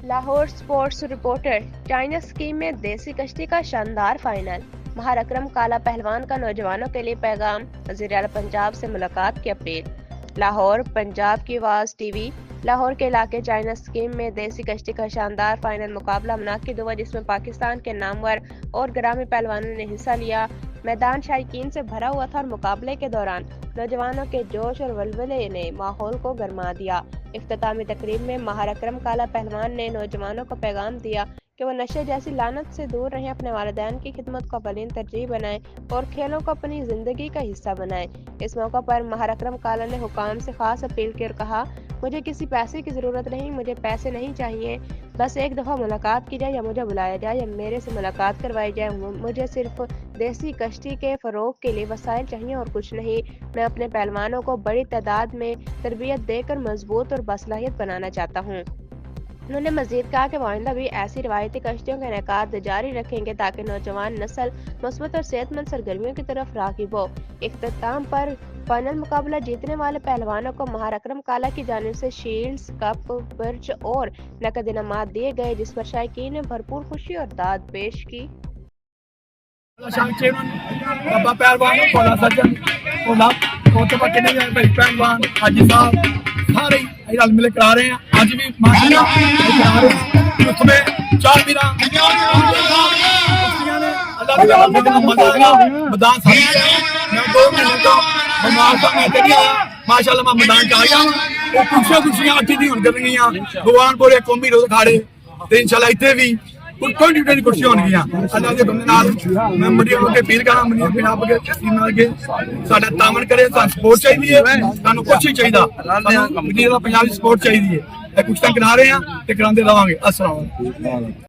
Lahore sports reporter. China scheme में देसी कश्ती का शानदार फाइनल। महार अकरम काला पहलवान का नौजवानों के लिए पैगाम। वज़ीर-ए-आला पंजाब से मुलाकात की अपील। लाहौर, पंजाब की आवाज़ टीवी। लाहौर के इलाके चाइना स्कीम में देसी कश्ती का शानदार फाइनल मुकाबला मुनाकिद हुआ, जिसमें पाकिस्तान के नामवर और ग्रामीण पहलवानों ने हिस्सा लिया। मैदान शायकीन से भरा हुआ था और मुकाबले के दौरान नौजवानों के जोश और वल्वले ने माहौल को गरमा दिया। इख्तितामी तकरीब में महार अकरम काला पहलवान ने नौजवानों को पैगाम दिया कि वो नशे जैसी लानत से दूर रहें, अपने वालिदैन की खिदमत को अवलीन तरजीह बनाएं और खेलों को अपनी जिंदगी का हिस्सा बनाएं। इस मौका पर महार अकरम काला ने हुकाम से खास अपील की और कहा, मुझे किसी पैसे की ज़रूरत नहीं, मुझे पैसे नहीं चाहिए। बस एक दफ़ा मुलाकात की जाए या मुझे बुलाया जाए या मेरे से मुलाकात करवाई जाए। मुझे सिर्फ देसी कश्ती के फ़रोग के लिए वसाइल चाहिए और कुछ नहीं। मैं अपने पहलवानों को बड़ी तादाद में तरबियत देकर मजबूत और बासलाहियत बनाना चाहता हूँ। उन्होंने मजीद कहा कि वो आइंदा भी ऐसी रिवायती कश्तियों का इनेकाद जारी रखेंगे ताकि नौजवान नस्ल मुस्बत और सेहतमंद सरगर्मियों की तरफ राग़िब हो। इख्तिताम पर फाइनल मुकाबला जीतने वाले पहलवानों को महार अकरम काला की जानिब से शील्ड्स, कप, बर्च और नकद इनामात दिए गए, जिस पर शायकीन ने भरपूर खुशी और दाद पेश की। सारे रल मिल करा रहे हैं। आज भी माशाल्लाह करा रहे हैं। उसमें चार मीरा मजा आएगा। मैदान मैं 2 महीने का बीमार था, मैं कभी आया माशाल्लाह मैं मैदान च आ गया। वो कुर्सियां अठी दी करनी भगवानपुर कौमी रोज खाड़े तो इंशाल्लाह इतने भी 20 कुर्सियां होंगी। अल्लाह के बंदे नाल मैं मंडी के अपील करा, मंडी पंजाब के साडा तामन करे। सपोर्ट चाहिए, सानू कुछ ही चाहिए, पंजाबी सपोर्ट चाहिए। कुछ तो करा रहे हैं, कराते रहांगे। अस्सलाम वालेकुम।